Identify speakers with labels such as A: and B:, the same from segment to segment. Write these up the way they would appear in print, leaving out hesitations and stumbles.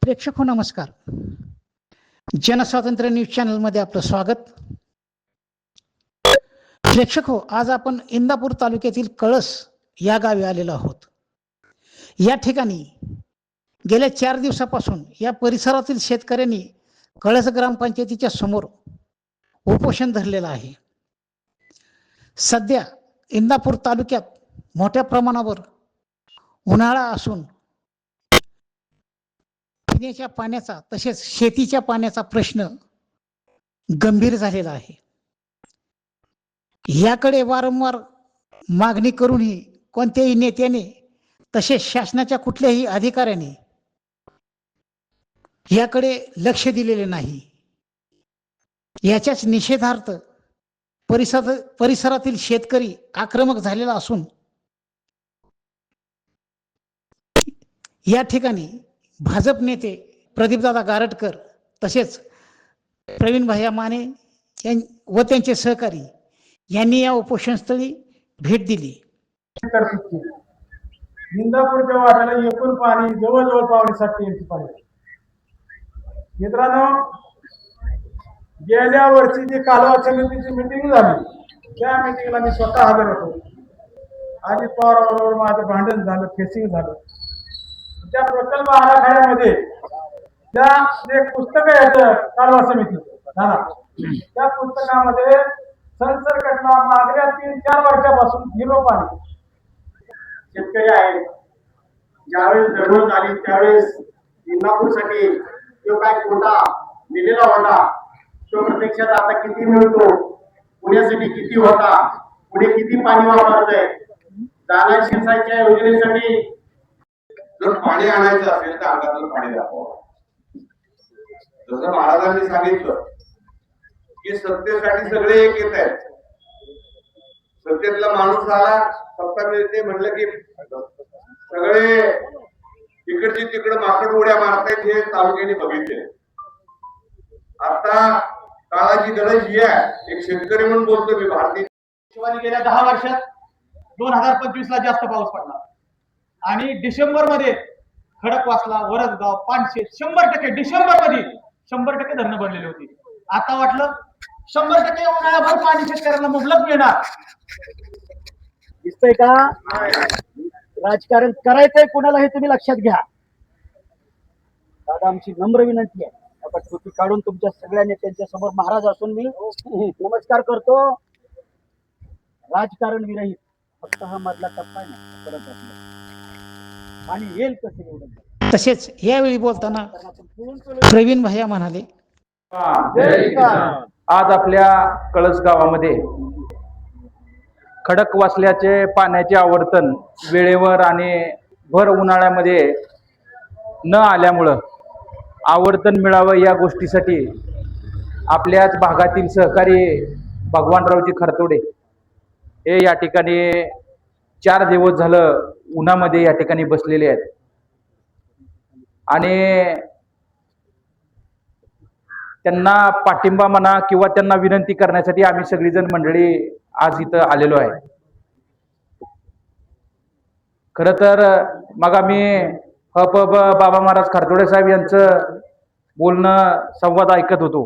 A: प्रेक्षक हो नमस्कार. जनस्वातंत्र्य न्यूज चॅनल मध्ये आपलं स्वागत. प्रेक्षक हो, आज आपण इंदापूर तालुक्यातील कळस या गावी आलेलो आहोत. या ठिकाणी गेल्या 4 दिवसापासून या परिसरातील शेतकऱ्यांनी कळस ग्रामपंचायतीच्या समोर उपोषण धरलेलं आहे. सध्या इंदापूर तालुक्यात मोठ्या प्रमाणावर उन्हाळा असून पिण्याच्या पाण्याचा तसेच शेतीच्या पाण्याचा प्रश्न गंभीर झालेला आहे. याकडे वारंवार मागणी करूनही कोणत्याही नेत्याने तसेच शासनाच्या कुठल्याही अधिकाऱ्याने याकडे लक्ष दिलेले नाही. याच्याच निषेधार्थ परिसरातील शेतकरी आक्रमक झालेला असून या ठिकाणी भाजप नेते प्रदीपदादा गारटकर तसेच प्रवीण भैया माने व त्यांचे सहकारी यांनी या उपोषणस्थळी भेट दिली.
B: इंदापूरच्या वाट्याला एकूण पाणी जवळजवळ 7.5 इंच पाणी. मित्रांनो, गेल्या वर्षी जी कालवा समितीची मिटिंग झाली त्या मिटिंगला मी स्वतः हजर होतो. अजित पवारांबरोबर माझं भांडण झालं, फेसिंग झालं. त्या प्रकल्प आराखड्यामध्ये त्या जे पुस्तक आहे कालवा समिती दादा, त्या पुस्तकामध्ये संसर्गातला मागल्या 3-4 वर्षापासून 0 पाणी. शेतकरी आहे, ज्यावेळेस दररोज आली त्यावेळेस इंदापूरसाठी तो काय कोटा दिलेला होता तो प्रत्यक्षात आता किती मिळतो, पुण्यासाठी किती होता, पुढे किती पाणी वापरतंय, जाणार शिरसाच्या योजनेसाठी
C: जर पाणी आणायचं असेल तर अंगातलं पाणी दाखवा. जसं महाराजांनी सांगितलं की सत्तेसाठी सगळे एक येत आहेत. सत्तेतला माणूस आला, सत्ता मिळते म्हणलं की सगळे इकडची तिकडे माकड उड्या मारतायत हे तालुक्याने बघितले. आता काळाची गरज ही आहे. एक शेतकरी म्हणून बोलतो मी. भारतीय
B: शिवाजी गेल्या 10 वर्षात 2025 ला जास्त पाऊस पडला आणि डिसेंबर मध्ये खडकवासला, वरसगाव, पानशेत 100% डिसेंबर मध्ये 100% धरणं भरलेली होती. आता वाटलं 100% उन्हाळ्याभर पाणी शेतकऱ्यांना मुबलक मिळणार.
D: दिसतंय का? राजकारण करायचंय कोणाला हे तुम्ही लक्षात घ्या. दादा, आमची नम्र विनंती आहे, आपण कृती काढून तुमच्या सगळ्या नेत्यांच्या समोर महाराज असून मी नमस्कार करतो. राजकारण विरहित फक्त हा मधला टप्पा आहे ना, परत आणि येईल कसं एवढं.
A: तसेच यावेळी बोलताना प्रवीण भैया म्हणाले,
E: आज आपल्या कळस गावामध्ये खडकवासल्याचे पाण्याचे आवर्तन वेळेवर आणि भर उन्हाळ्यामध्ये न आल्यामुळं आवर्तन मिळावं या गोष्टीसाठी आपल्याच भागातील सहकारी भगवानरावजी खरतोडे हे या ठिकाणी 4 दिवस झालं उन्हामध्ये या ठिकाणी बसलेले आहेत आणि त्यांना पाठिंबा म्हणा किंवा त्यांना विनंती करण्यासाठी आम्ही सगळीजण मंडळी आज इथं आलेलो आहे. खर तर मग आम्ही बाबा महाराज खरतोडे साहेब यांचं बोलणं संवाद ऐकत होतो.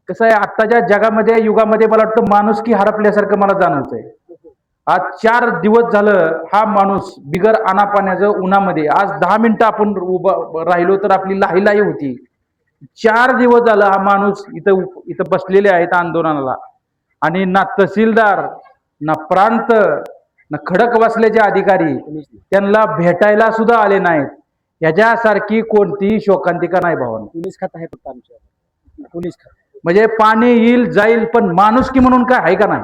E: कसं आहे, आत्ताच्या जगामध्ये युगामध्ये मला वाटतं माणुसकी हरपल्यासारखं मला जाणवतंय. आज 4 दिवस झालं हा माणूस बिगर अनापाण्याचं उन्हामध्ये, आज 10 मिनिटं आपण उभं राहिलो तर आपली लाही होती. 4 दिवस झालं हा माणूस इथं बसलेले आहेत आंदोलनाला आणि ना तहसीलदार, ना प्रांत, ना खडकवासल्याचे अधिकारी त्यांना भेटायला सुद्धा आले नाहीत. ह्याच्यासारखी कोणतीही शोकांतिका नाही भावांनो.
D: पोलीस खात आहे फक्त आमच्या, पोलीस खात.
E: म्हणजे पाणी येईल जाईल पण माणुसकी म्हणून काय आहे का नाही.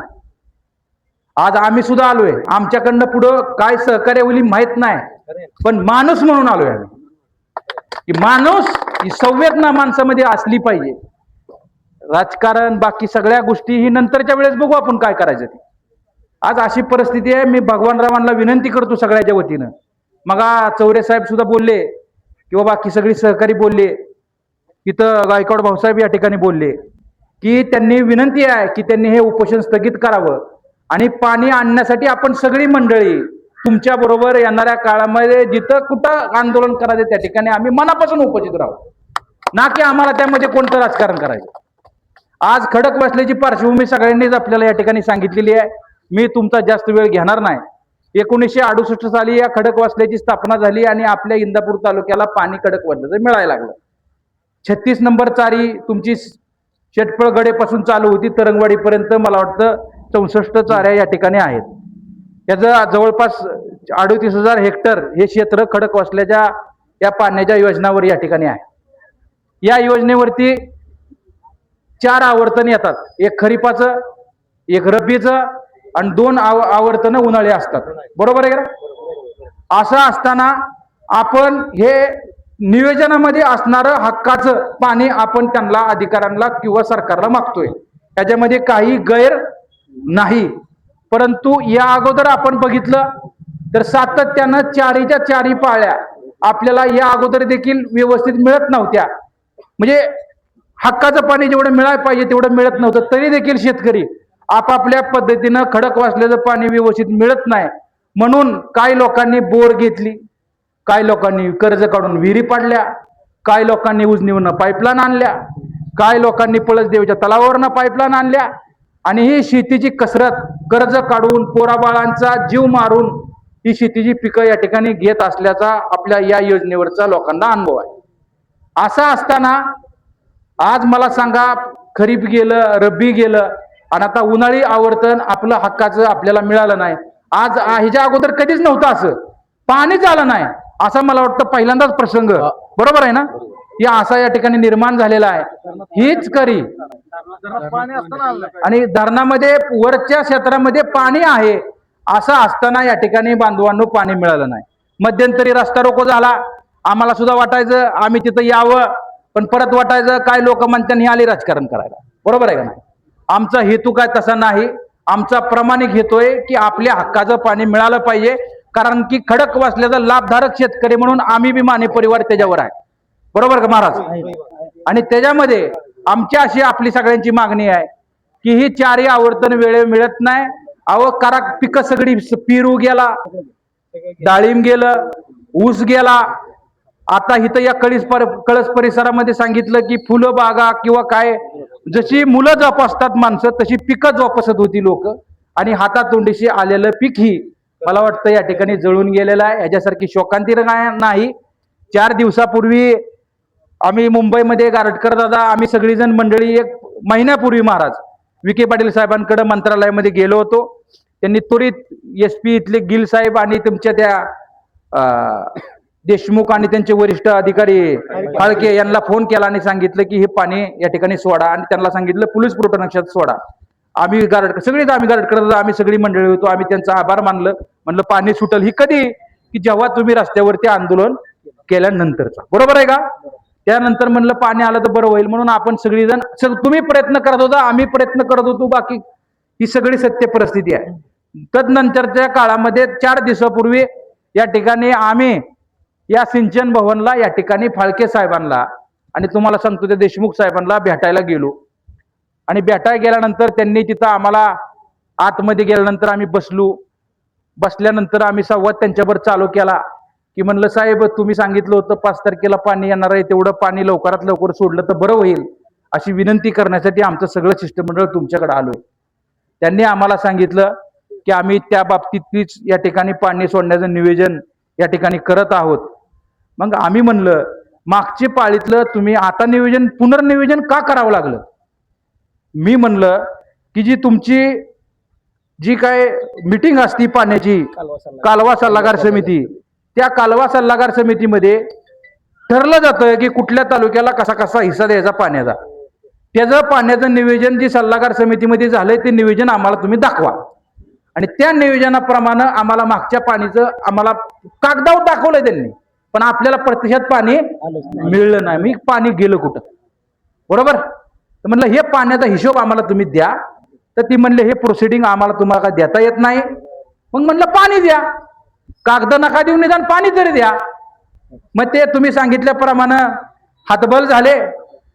E: आज आम्ही सुद्धा आलोय, आमच्याकडनं पुढं काय सहकार्य होईल माहित नाही, पण माणूस म्हणून आलोय आम्ही. की माणूस ही संवेदना माणसामध्ये असली पाहिजे. राजकारण बाकी सगळ्या गोष्टी ही नंतरच्या वेळेस बघू आपण काय करायचं ते. आज अशी परिस्थिती आहे. मी भगवानरावांना विनंती करतो सगळ्याच्या वतीनं. मग चौरे साहेब सुद्धा बोलले किंवा बाकी सगळी सहकारी बोलले, इथं गायकवाड भाऊसाहेब या ठिकाणी बोलले की त्यांनी विनंती आहे की त्यांनी हे उपोषण स्थगित करावं आणि पाणी आणण्यासाठी आपण सगळी मंडळी तुमच्या बरोबर येणाऱ्या काळामध्ये जिथं कुठं आंदोलन करायचं त्या ठिकाणी आम्ही मनापासून उपस्थित राहू, ना की आम्हाला त्यामध्ये कोणतं राजकारण करायचं. आज खडकवासल्याची पार्श्वभूमी सगळ्यांनीच आपल्याला या ठिकाणी सांगितलेली आहे. मी तुमचा जास्त वेळ घेणार नाही. 1968 साली या खडकवासल्याची स्थापना झाली आणि आपल्या इंदापूर तालुक्याला पाणी खडकवासल्याचं मिळायला लागलं. 36 नंबर चारी तुमची शेटपळगडेपासून चालू होती तरंगवाडीपर्यंत मला वाटतं 64 चाऱ्या या ठिकाणी आहेत. याचं जवळपास 38,000 हेक्टर हे क्षेत्र खडकवासल्याच्या या पाण्याच्या योजनावर या ठिकाणी आहे. या योजनेवरती 4 आवर्तन येतात, एक खरीपाचं, एक रब्बीचं आणि 2 आवर्तन उन्हाळी असतात. बरोबर आहे का? असं असताना आपण हे नियोजनामध्ये असणारं हक्काचं पाणी आपण त्यांना अधिकाऱ्यांना किंवा सरकारला मागतोय, त्याच्यामध्ये काही गैर नाही. परंतु या अगोदर आपण बघितलं तर सातत्यानं 4च्या 4 पाळ्या आपल्याला या अगोदर देखील व्यवस्थित मिळत नव्हत्या. म्हणजे हक्काचं पाणी जेवढं मिळायला पाहिजे तेवढं मिळत नव्हतं. तरी देखील शेतकरी आपापल्या पद्धतीनं खडकवासल्याचं पाणी व्यवस्थित मिळत नाही म्हणून काही लोकांनी बोर घेतली, काही लोकांनी कर्ज काढून विहिरी पाडल्या, काही लोकांनी उजनीवरनं पाईपलाईन आणल्या, काही लोकांनी पळसदेवीच्या तलावावरनं पाईपलाईन आणल्या आणि ही शेतीची कसरत कर्ज काढून पोराबाळांचा जीव मारून ही शेतीची पिकं या ठिकाणी घेत असल्याचा आपल्या या योजनेवरचा लोकांना अनुभव आहे. असं असताना आज मला सांगा, खरीप गेलं, रब्बी गेलं आणि आता उन्हाळी आवर्तन आपलं हक्काचं आपल्याला मिळालं नाही. आज ह्याच्या अगोदर कधीच नव्हतं असं, पाणीच आलं नाही असा मला वाटतं पहिल्यांदाच प्रसंग, बरोबर आहे ना, या असा या ठिकाणी निर्माण झालेला आहे. हीच खरी आणि धरणामध्ये वरच्या क्षेत्रामध्ये पाणी आहे असं असताना या ठिकाणी बांधवांनो पाणी मिळालं नाही. मध्यंतरी रस्ता रोको झाला, आम्हाला सुद्धा वाटायचं आम्ही तिथं यावं, पण परत वाटायचं काय लोक म्हणतात हे आले राजकारण करायला. बरोबर आहे का नाही? आमचा हेतू काय तसा नाही. आमचा प्रामाणिक हेतू आहे की आपल्या हक्काचं पाणी मिळालं पाहिजे, कारण की खडकवासल्याचा लाभधारक शेतकरी म्हणून आम्ही बी माने परिवार त्याच्यावर आहे. बरोबर का महाराज? आणि त्याच्यामध्ये आमची अशी आपली सगळ्यांची मागणी आहे की ही 4 आवर्तन वेळे मिळत नाही. अहो करा पिकं सगळी, पेरू गेला, डाळिंब गेलं, ऊस गेला. आता इथं या कळस परिसरामध्ये सांगितलं की फुलं बागा किंवा काय, जशी मुलं जोपासतात माणसं तशी पिकं जोपासत होती लोक आणि हातातोंडीशी आलेलं पीक ही मला वाटतं या ठिकाणी जळून गेलेलं आहे. ह्याच्यासारखी शोकांतिक नाही. 4 दिवसापूर्वी आम्ही मुंबईमध्ये गारटकर दादा आम्ही सगळीजण मंडळी 1 महिन्यापूर्वी महाराज विखे पाटील साहेबांकडे मंत्रालयामध्ये गेलो होतो. त्यांनी त्वरित SP इथले गिल साहेब आणि तुमच्या त्या देशमुख आणि त्यांचे वरिष्ठ अधिकारी फाळके यांना फोन केला आणि सांगितलं की हे पाणी या ठिकाणी सोडा आणि त्यांना सांगितलं पोलीस प्रोटेक्शनात सोडा. आम्ही गारटकर आम्ही सगळी मंडळी होतो. आम्ही त्यांचा आभार मानलं. म्हणलं पाणी सुटल ही कधी, की जेव्हा तुम्ही रस्त्यावरती आंदोलन केल्यानंतरचा. बरोबर आहे का? त्यानंतर म्हणलं पाणी आलं तर बरं होईल म्हणून आपण सगळीजण तुम्ही प्रयत्न करत होता, आम्ही प्रयत्न करत होतो. बाकी ही सगळी सत्य परिस्थिती आहे. तदनंतरच्या काळामध्ये 4 दिवसापूर्वी या ठिकाणी आम्ही या सिंचन भवनला या ठिकाणी फाळके साहेबांना आणि तुम्हाला सांगतो त्या देशमुख साहेबांना भेटायला गेलो आणि भेटायला गेल्यानंतर त्यांनी तिथं आम्हाला आतमध्ये गेल्यानंतर आम्ही बसल्यानंतर आम्ही संवाद त्यांच्यावर चालू केला की म्हणलं साहेब तुम्ही सांगितलं होतं 5 तारखेला पाणी येणार आहे, तेवढं पाणी लवकरात लवकर सोडलं तर बरं होईल अशी विनंती करण्यासाठी आमचं सगळं शिष्टमंडळ तुमच्याकडे आलोय. त्यांनी आम्हाला सांगितलं की आम्ही त्या बाबतीतच या ठिकाणी पाणी सोडण्याचं नियोजन या ठिकाणी करत आहोत. मग आम्ही म्हणलं मागच्या पाळीतलं तुम्ही आता पुनर्नियोजन का करावं लागलं? मी म्हणलं की जी तुमची जी काय मीटिंग असती पाण्याची कालवा सल्लागार समिती, त्या कालवा सल्लागार समितीमध्ये ठरलं जातं की कुठल्या तालुक्याला कसा कसा हिस्सा द्यायचा पाण्याचा. त्याचं पाण्याचं नियोजन जी सल्लागार समितीमध्ये झालंय ते नियोजन आम्हाला तुम्ही दाखवा आणि त्या नियोजनाप्रमाणे आम्हाला मागच्या पाणीचं आम्हाला कागदावर दाखवलंय त्यांनी, पण आपल्याला प्रत्यक्षात पाणी मिळलं नाही. मी पाणी गेलं कुठं? बरोबर. तर म्हणलं हे पाण्याचा हिशोब आम्हाला तुम्ही द्या. तर ती म्हणले हे प्रोसिडिंग आम्हाला तुम्हाला काय देता येत नाही. मग म्हणलं पाणी द्या, कागद नका देऊ, निदान पाणी तरी द्या. मग ते तुम्ही सांगितल्याप्रमाणे हातबल झाले.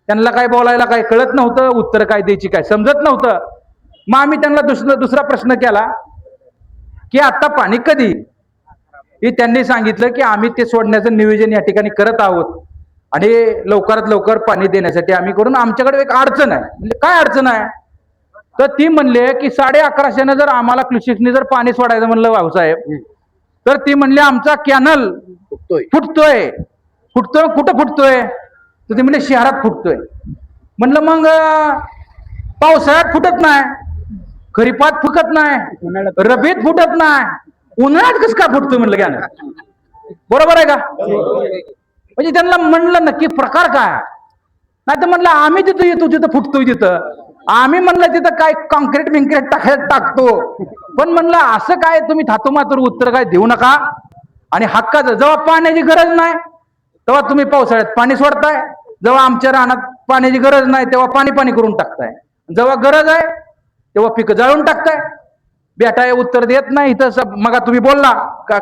E: त्यांना काय बोलायला काय कळत नव्हतं, उत्तर काय द्यायची काय समजत नव्हतं. मग आम्ही त्यांना दुसरा प्रश्न केला की आता पाणी कधी? की त्यांनी सांगितलं की आम्ही ते सोडण्याचं नियोजन या ठिकाणी करत आहोत आणि लवकरात लवकर पाणी देण्यासाठी आम्ही करून आमच्याकडे एक अडचण आहे. म्हणजे काय अडचण आहे तर ती म्हणले की 1150 जर आम्हाला कृषीने जर पाणी सोडायचं म्हणलं भाऊसाहेब तर ती म्हणली आमचा कॅनल फुटतोय कुठं फुटतोय तर ते म्हणले शहरात फुटतोय. म्हणलं मग पावसाळ्यात फुटत नाही, खरीपात फुटत नाही, रबीत फुटत नाही, उन्हाळ्यात कसं का फुटतोय म्हणलं कॅनल. बरोबर आहे का. म्हणजे त्यांना म्हणलं नक्की प्रकार काय. नाही तर म्हणलं आम्ही तिथं येतो तिथं फुटतोय तिथं आम्ही म्हणलं तिथं काय कॉन्क्रीट बिंक्रीट टाकतो. पण म्हणलं असं काय तुम्ही थातोमातोर उत्तर काय देऊ नका. आणि हक्काचं जेव्हा पाण्याची गरज नाही तेव्हा तुम्ही पावसाळ्यात पाणी सोडताय, जेव्हा आमच्या रानात पाण्याची गरज नाही तेव्हा पाणी करून टाकताय, जेव्हा गरज आहे तेव्हा पिकं जाळून टाकताय. बेटा हे उत्तर देत नाही. इथं मग तुम्ही बोलला का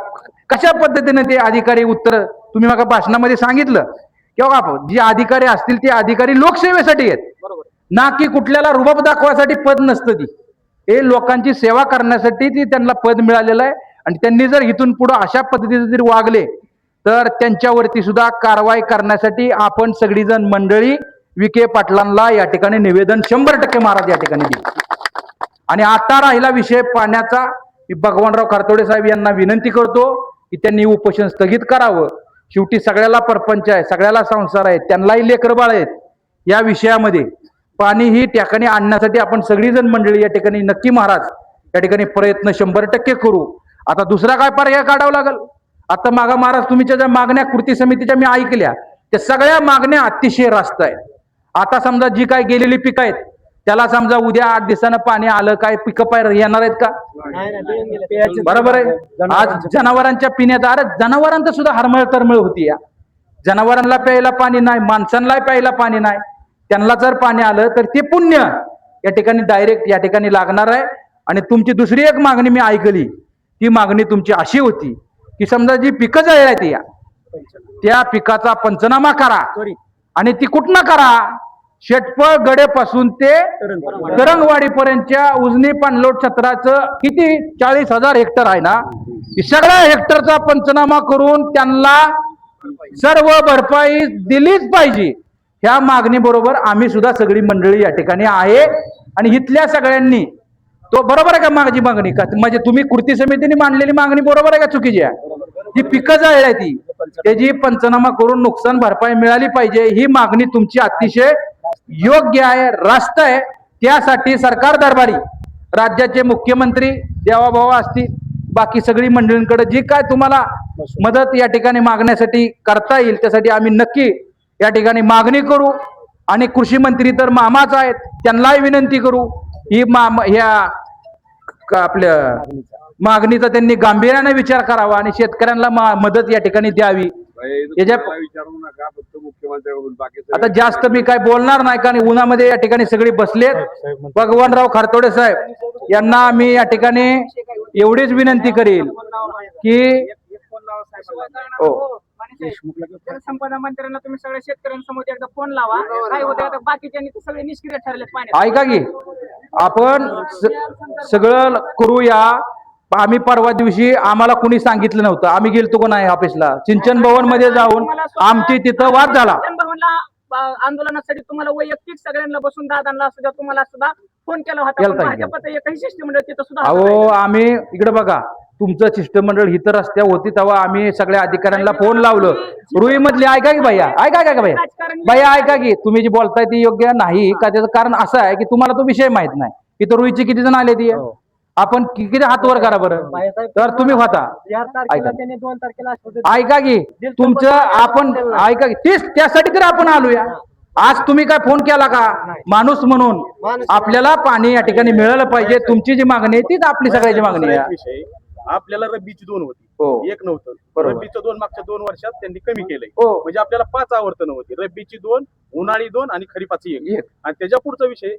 E: कशा पद्धतीने ते अधिकारी उत्तर तुम्ही मग भाषणामध्ये सांगितलं किंवा जे अधिकारी असतील ते अधिकारी लोकसेवेसाठी आहेत ना की कुठल्याला रुबाब दाखवायसाठी पद नसतं. ती हे लोकांची सेवा करण्यासाठी ती त्यांना पद मिळालेलं आहे. आणि त्यांनी जर इथून पुढे अशा पद्धतीने जर वागले तर त्यांच्यावरती सुद्धा कारवाई करण्यासाठी आपण सगळीजण मंडळी विखे पाटलांना या ठिकाणी निवेदन 100% महाराज या ठिकाणी दिले. आणि आता राहिला विषय पाण्याचा, मी भगवानराव खारतोडे साहेब यांना विनंती करतो की त्यांनी उपोषण स्थगित करावं. शेवटी सगळ्याला परपंच आहे, सगळ्याला संसार आहे, त्यांनाही लेकर बाळ आहेत. या विषयामध्ये पाणी ही ठिकाणी आणण्यासाठी आपण सगळीजण मंडळी या ठिकाणी नक्की महाराज या ठिकाणी प्रयत्न 100% करू. आता दुसरा काय पर्याय काढावा लागेल. आता मागा महाराज तुमच्या ज्या मागण्या कृती समितीच्या मी ऐकल्या त्या सगळ्या मागण्या अतिशय रास्त आहेत. आता समजा जी काय गेलेली पिकं आहेत त्याला समजा उद्या 8 दिवसानं पाणी आलं काय पिकं पाय येणार आहेत का. बरोबर आहे. आज जनावरांच्या पिण्यात अरे जनावरांचं सुद्धा हरमळ तरमळ होती. या जनावरांना प्यायला पाणी नाही, माणसांना प्यायला पाणी नाही. त्यांना जर पाणी आलं तर ते पुण्य या ठिकाणी डायरेक्ट या ठिकाणी लागणार आहे. आणि तुमची दुसरी एक मागणी मी ऐकली, ती मागणी तुमची अशी होती की समजा जी पिकं जळल्यात या त्या पिकाचा पंचनामा करा. आणि ती कुठनं करा. शेटपळ गडेपासून ते तरंगवाडी पर्यंतच्या उजनी पाणलोट क्षेत्राचं किती 40,000 हेक्टर आहे ना, सगळ्या हेक्टरचा पंचनामा करून त्यांना सर्व भरपाई दिलीच पाहिजे. ह्या मागणी बरोबर आम्ही सुद्धा सगळी मंडळी या ठिकाणी आहे. आणि इथल्या सगळ्यांनी तो बरोबर आहे का माझी मागणी का म्हणजे तुम्ही कृती समितीने मांडलेली मागणी बरोबर आहे का चुकीची आहे. जी पिकं जाळली ती त्याची पंचनामा करून नुकसान भरपाई मिळाली पाहिजे. ही मागणी तुमची अतिशय योग्य आहे, रास्त आहे. त्यासाठी सरकार दरबारी राज्याचे मुख्यमंत्री देवाभाऊ असतील, बाकी सगळी मंडळींकडे जी काय तुम्हाला मदत या ठिकाणी मागण्यासाठी करता येईल त्यासाठी आम्ही नक्की या ठिकाणी मागणी करू. आणि कृषी मंत्री तर मामाच आहेत, त्यांनाही विनंती करू ही ह्या आपल्या मागणीचा त्यांनी गांभीर्याने विचार करावा आणि शेतकऱ्यांना मदत या ठिकाणी द्यावी.
C: विचारू नका फक्त मुख्यमंत्र्यांकडून, बाकी
E: आता जास्त मी काय बोलणार नाही कारण उन्हामध्ये या ठिकाणी सगळी बसलेत. भगवानराव खारतोडे साहेब यांना मी या ठिकाणी एवढीच विनंती करेल की
F: संपदा मंत्र्यांना तुम्ही सगळ्या शेतकऱ्यांसमोर एकदा फोन लावा. काय होतं आता बाकीच्यांनी तर सगळे निष्क्रिय ठरले पाण्यात.
E: ऐका की आपण सगळं करूया. आम्ही परवा दिवशी आम्हाला कुणी सांगितलं नव्हतं, आम्ही गेलतो का नाही ऑफिसला सिंचन भवन मध्ये जाऊन आमची तिथं वाद झाला.
F: आंदोलनासाठी तुम्हाला वैयक्तिक सगळ्यांना बसून दादांना सुद्धा तुम्हाला सुद्धा फोन केला होता. भाजपचं एकही शिष्टमंडळ तिथं सुद्धा
E: अहो आम्ही इकडे बघा तुमचं शिष्टमंडळ इथं रस्त्यावर होती तेव्हा आम्ही सगळ्या अधिकाऱ्यांना फोन लावलं. रुई मधली ऐका की भैया, ऐका का भैया ऐका की तुम्ही जी बोलताय ती योग्य नाही का. त्याचं कारण असं आहे की तुम्हाला तो विषय माहित नाही. इथं रुईची किती जण आले ती आपण किती हात वर करा बरं तर तुम्ही होता. ऐका की तुमचं आपण ऐका की तेच त्यासाठी तर आपण आलोया. आज तुम्ही काय फोन केला का माणूस म्हणून आपल्याला पाणी या ठिकाणी मिळालं पाहिजे. तुमची जी मागणी आहे तीच आपली सगळ्याची मागणी आहे.
G: आपल्याला रब्बीची 2 होती, एक नव्हतं. रब्बीचं 2 मागच्या 2 वर्षात त्यांनी कमी केलंय. म्हणजे आपल्याला 5 आवर्तन होती, रब्बीची 2, उन्हाळी 2 आणि खरीपाची 1. आणि त्याच्या पुढचा विषय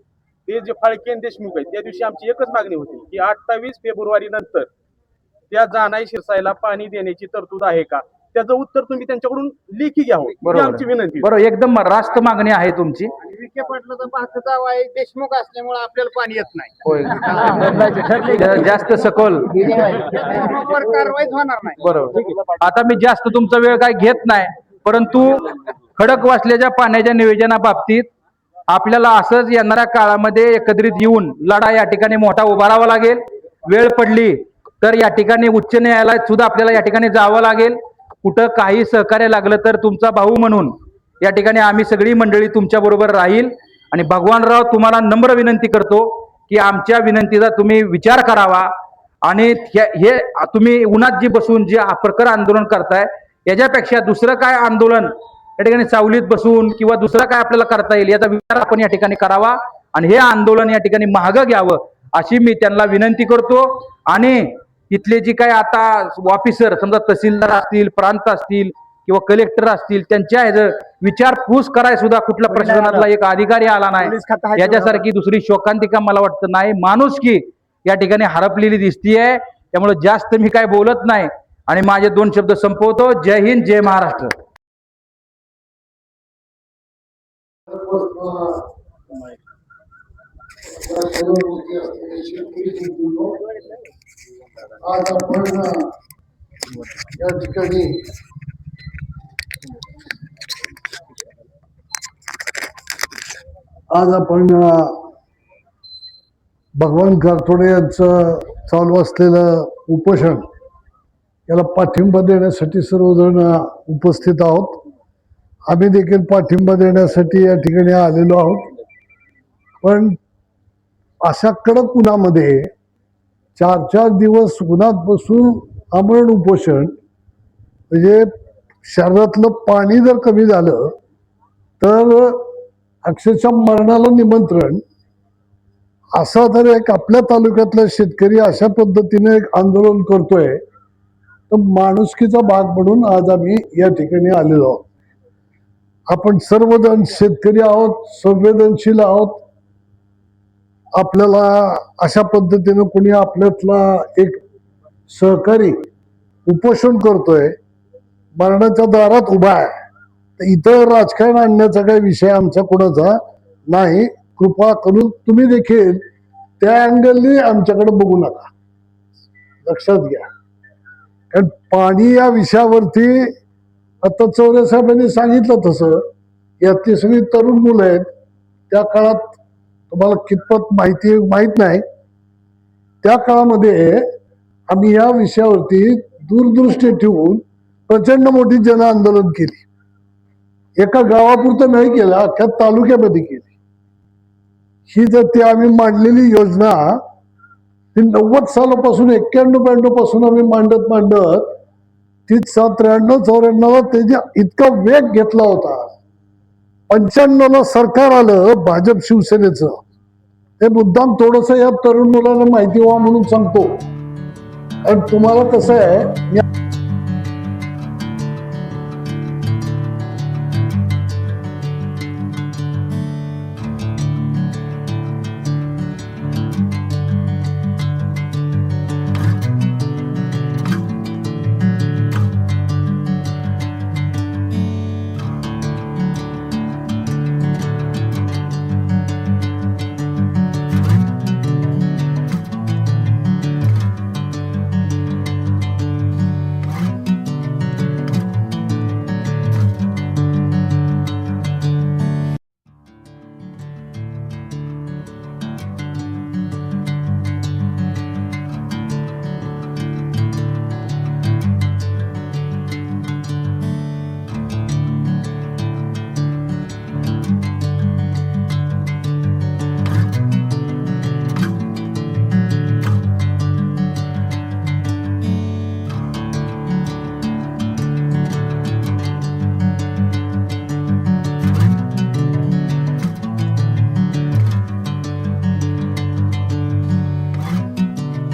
G: ते जे फाळके देशमुख आहेत त्या दिवशी आमची एकच मागणी होती की 28 फेब्रुवारी नंतर त्या जाणाई शिरसाईला पाणी देण्याची तरतूद आहे का. त्याचं उत्तर तुम्ही त्यांच्याकडून लेखी घ्यावं, आमची विनंती.
E: बरोबर एकदम रास्त मागणी आहे तुमची.
D: विखे पाटलाचा भाचा वाई देशमुख असल्यामुळे आपल्याला पाणी येत नाही.
E: होय जास्त सखोल
D: देशमुखवर कारवाईच होणार नाही.
E: बरोबर. आता मी जास्त तुमचा वेळ काय घेत नाही, परंतु खडकवासल्याच्या पाण्याच्या नियोजनाबाबतीत आपल्याला असंच येणाऱ्या काळामध्ये एकत्रित येऊन लढा या ठिकाणी मोठा उभारावा लागेल. वेळ पडली तर या ठिकाणी उच्च न्यायालयात सुद्धा आपल्याला या ठिकाणी जावं लागेल. कुठं काही सहकार्य लागलं तर तुमचा भाऊ म्हणून या ठिकाणी आम्ही सगळी मंडळी तुमच्या बरोबर राहील. आणि भगवानराव तुम्हाला नम्र विनंती करतो की आमच्या विनंतीचा तुम्ही विचार करावा आणि हे तुम्ही उन्हात जी बसून जे प्रखर आंदोलन करताय याच्यापेक्षा दुसरं काय आंदोलन या ठिकाणी सावलीत बसून किंवा दुसरं काय आपल्याला करता येईल याचा विचार आपण या ठिकाणी करावा आणि हे आंदोलन या ठिकाणी महाग घ्यावं अशी मी त्यांना विनंती करतो. आणि इथले जे काय आता ऑफिसर समजा तहसीलदार असतील, प्रांत असतील किंवा कलेक्टर असतील, त्यांच्या विचारपूस कराय सुद्धा कुठल्या प्रशासनातला एक अधिकारी आला नाही. याच्यासारखी दुसरी शोकांतिका मला वाटतं नाही. माणुसकी या ठिकाणी हरपलेली दिसतीये. त्यामुळे जास्त मी काय बोलत नाही आणि माझे 2 शब्द संपवतो. जय हिंद, जय महाराष्ट्र.
H: आज आपण या ठिकाणी भगवान गारतोडे यांचं चालू असलेलं उपोषण याला पाठिंबा देण्यासाठी सर्वजण उपस्थित आहोत. आम्ही देखील पाठिंबा देण्यासाठी या ठिकाणी आलेलो आहोत. पण अशा कडक उन्हामध्ये 4-4 दिवस उन्हात बसून आमरण उपोषण म्हणजे शरीरातलं पाणी जर कमी झालं तर अक्षरशः मरणाला निमंत्रण. असा जर एक आपल्या तालुक्यातला शेतकरी अशा पद्धतीने एक आंदोलन करतोय तर माणुसकीचा भाग म्हणून आज आम्ही या ठिकाणी आलेलो आहोत. आपण सर्वजण शेतकरी आहोत, संवेदनशील आहोत. आपल्याला अशा पद्धतीनं कोणी आपल्यातला एक सहकारी उपोषण करतोय, मरणाच्या दारात उभा आहे, तर इथं राजकारण आणण्याचा काही विषय आमचा कोणाचा नाही. कृपा करून तुम्ही देखील त्या अँगलने आमच्याकडे बघू नका, लक्षात घ्या. कारण पाणी या विषयावरती आता चौरे साहेबांनी सांगितलं तसं यातली सगळी तरुण मुलं आहेत. त्या काळात तुम्हाला कितपत माहित नाही, त्या काळामध्ये आम्ही या विषयावरती दूरदृष्टी ठेवून प्रचंड मोठी जन आंदोलन केली. एका गावापुरतं नाही केलं, अख्ख्या तालुक्यामध्ये केली. ही जर ती आम्ही मांडलेली योजना ती 90 सालापासून 91-92 पासून आम्ही मांडत ती 93-94 त्याचा इतका वेग घेतला होता. 95 सरकार आलं भाजप शिवसेनेचं. ते मुद्दाम थोडस या तरुण मुलांना माहिती व्हावं म्हणून सांगतो. आणि तुम्हाला कसं आहे,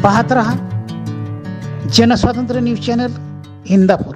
A: पाहत रहा जनस्वातंत्र्य न्यूज चॅनल इंदापूर.